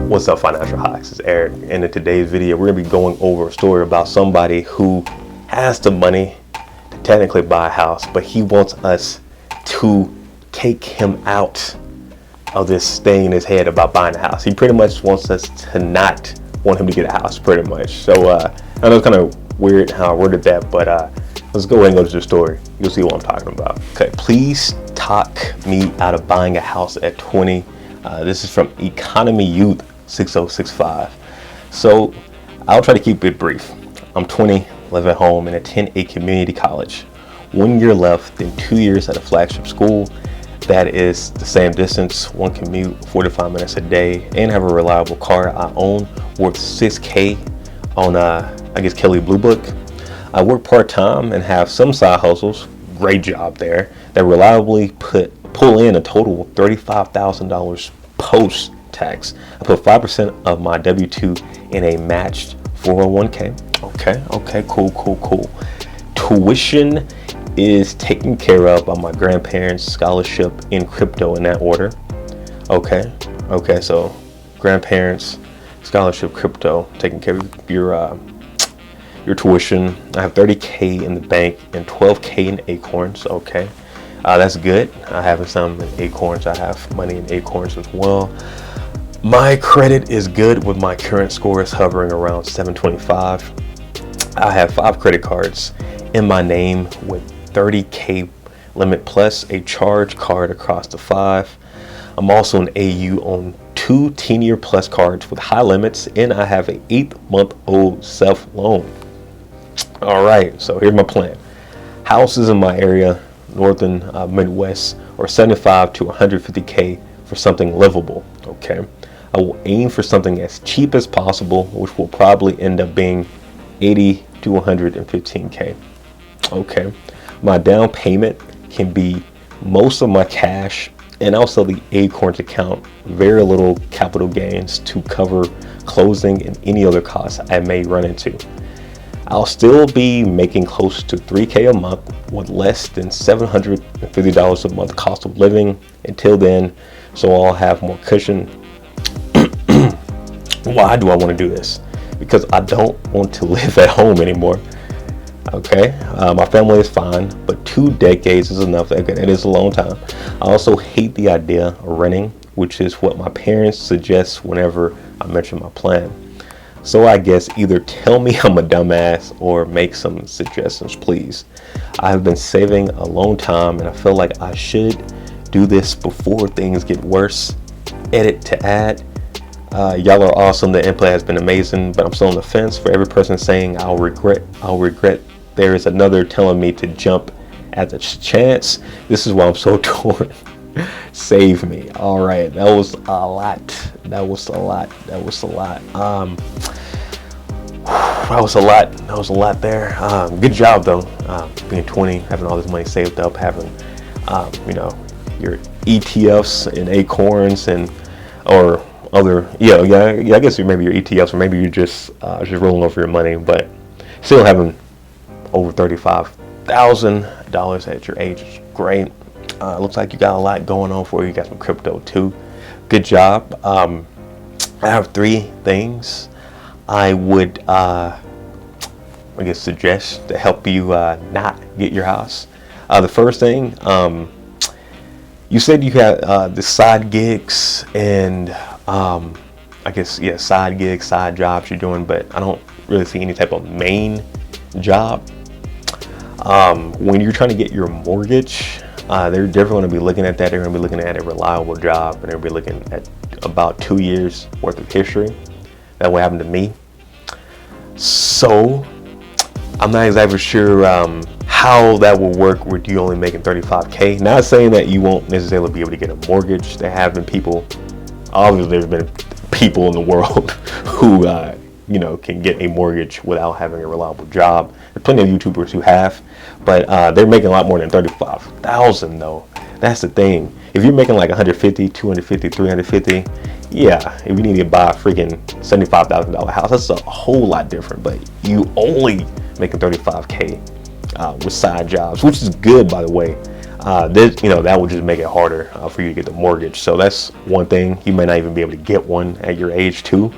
What's up, Financial Hacks? It's Eric, and in today's video we're going to be going over a story about somebody who has the money to technically buy a house, but he wants us to take him out of this thing in his head about buying a house. He pretty much wants us to not want him to get a house, pretty much. So I know it's kind of weird how I worded that, but let's go ahead and go to the story. You'll see what I'm talking about. Okay, please talk me out of buying a house at 20. This is from Economy Youth 6065. So I'll try to keep it brief. I'm 20, live at home, and attend a community college. 1 year left, then 2 years at a flagship school that is the same distance, one commute, 45 minutes a day, and have a reliable car I own worth $6K on I guess Kelley Blue Book. I work part-time and have some side hustles, great job there, that reliably pull in a total of $35,000 post-tax. I put 5% of my W-2 in a matched 401k. Okay, cool. Tuition is taken care of by my grandparents' scholarship in crypto, in that order. Okay, so grandparents, scholarship, crypto, taking care of your tuition. I have 30K in the bank and 12K in Acorns. Okay, that's good. I have some in Acorns. I have money in Acorns as well. My credit is good, with my current score is hovering around 725. I have 5 credit cards in my name with 30K limit plus a charge card across the 5. I'm also an AU on 2 10-year plus cards with high limits, and I have an 8-month-old self loan. All right, so here's my plan. Houses in my area, northern Midwest, or 75 to 150K for something livable. Okay, I will aim for something as cheap as possible, which will probably end up being 80 to 115K. Okay, my down payment can be most of my cash and also the Acorns account. Very little capital gains to cover closing and any other costs I may run into. I'll still be making close to 3K a month with less than $750 a month cost of living until then, so I'll have more cushion. Why do I want to do this? Because I don't want to live at home anymore. Okay, my family is fine, but 2 decades is enough. It is a long time. I also hate the idea of renting, which is what my parents suggest whenever I mention my plan. So I guess either tell me I'm a dumbass or make some suggestions, please. I have been saving a long time, and I feel like I should do this before things get worse. Edit to add. Y'all are awesome. The input has been amazing, but I'm still on the fence. For every person saying I'll regret, there is another telling me to jump at the chance. This is why I'm so torn. Save me. All right, that was a lot. That was a lot there. Good job though. Being 20, having all this money saved up, having your ETFs and Acorns and or other I guess maybe your ETFs, or maybe you're just rolling over your money, but still having over $35,000 at your age is great. Looks like you got a lot going on for you. You got some crypto too. Good job. I have 3 things I would suggest to help you not get your house. The first thing, you said you had the side gigs and side gigs, side jobs you're doing, but I don't really see any type of main job. When you're trying to get your mortgage, they're definitely going to be looking at that. They're going to be looking at a reliable job, and they'll be looking at about 2 years worth of history. That will happen to me. So I'm not exactly sure how that will work with you only making 35K. Not saying that you won't necessarily be able to get a mortgage. There have been people, obviously there's been people in the world who can get a mortgage without having a reliable job. There's plenty of YouTubers who have, but they're making a lot more than 35,000 though. That's the thing. If you're making like 150, 250, 350, yeah, if you need to buy a freaking $75,000 house, that's a whole lot different. But you only making 35K with side jobs, which is good, by the way. that would just make it harder for you to get the mortgage. So that's one thing. You may not even be able to get one at your age too.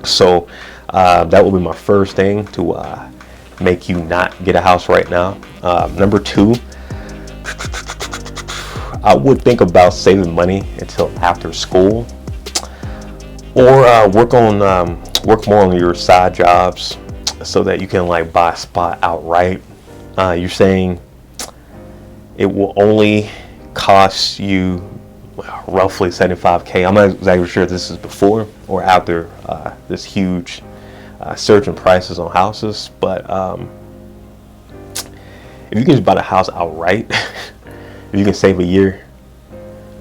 So that will be my first thing to make you not get a house right now. Number two, I would think about saving money until after school, or work more on your side jobs so that you can like buy a spot outright. You're saying it will only cost you roughly $75K. I'm not exactly sure if this is before or after this huge surge in prices on houses, but if you can just buy the house outright, if you can save a year,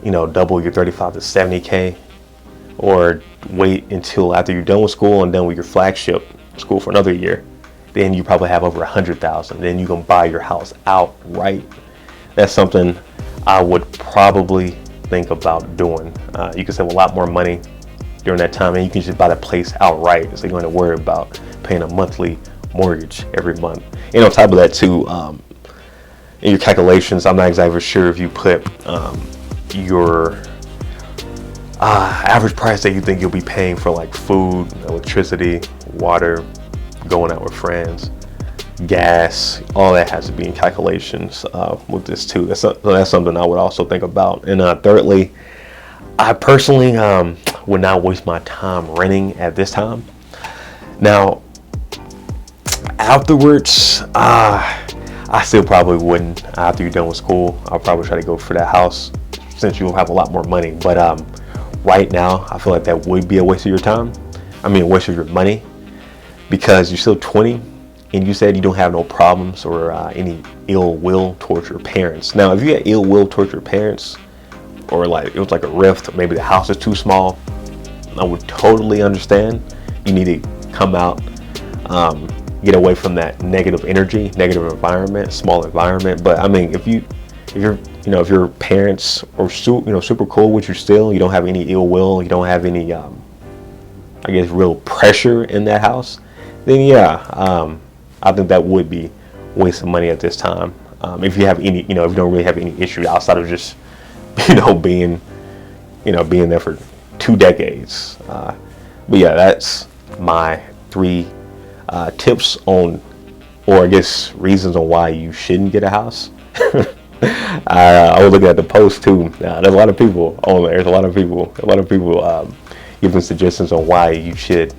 double your 35 to 70K, or wait until after you're done with school and done with your flagship school for another year, then you probably have over 100,000. Then you can buy your house outright. That's something I would probably think about doing. You can save a lot more money during that time, and you can just buy the place outright, so you don't have to worry about paying a monthly mortgage every month. And on top of that too, in your calculations, I'm not exactly sure if you put your average price that you think you'll be paying for like food, electricity, water, going out with friends, gas, all that has to be in calculations with this too. That's something I would also think about. And thirdly, I personally would not waste my time renting at this time. Now, afterwards, I still probably wouldn't. After you're done with school, I'll probably try to go for that house since you'll have a lot more money. But right now, I feel like that would be a waste of your time. I mean, a waste of your money, because you're still 20 and you said you don't have no problems or any ill will towards your parents. Now, if you had ill will towards your parents, or like it was like a rift, maybe the house is too small, I would totally understand. You need to come out, get away from that negative energy, negative environment, small environment. But I mean, if your parents are super cool with you still, you don't have any ill will, you don't have any I guess real pressure in that house, then yeah, I think that would be wasting money at this time. If you have any, if you don't really have any issue outside of just being there for 2 decades. But yeah, that's my 3 tips on, or I guess reasons on why you shouldn't get a house. I was looking at the post too. There's a lot of people on there. There's a lot of people giving suggestions on why you should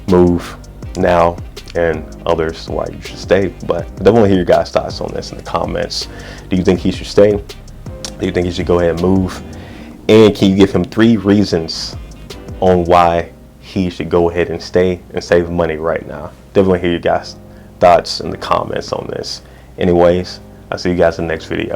move now, and others why you should stay. But I definitely want to hear your guys' thoughts on this in the comments. Do you think he should stay? Do you think he should go ahead and move? And can you give him 3 reasons on why he should go ahead and stay and save money right now? Definitely hear your guys' thoughts in the comments on this. Anyways, I'll see you guys in the next video.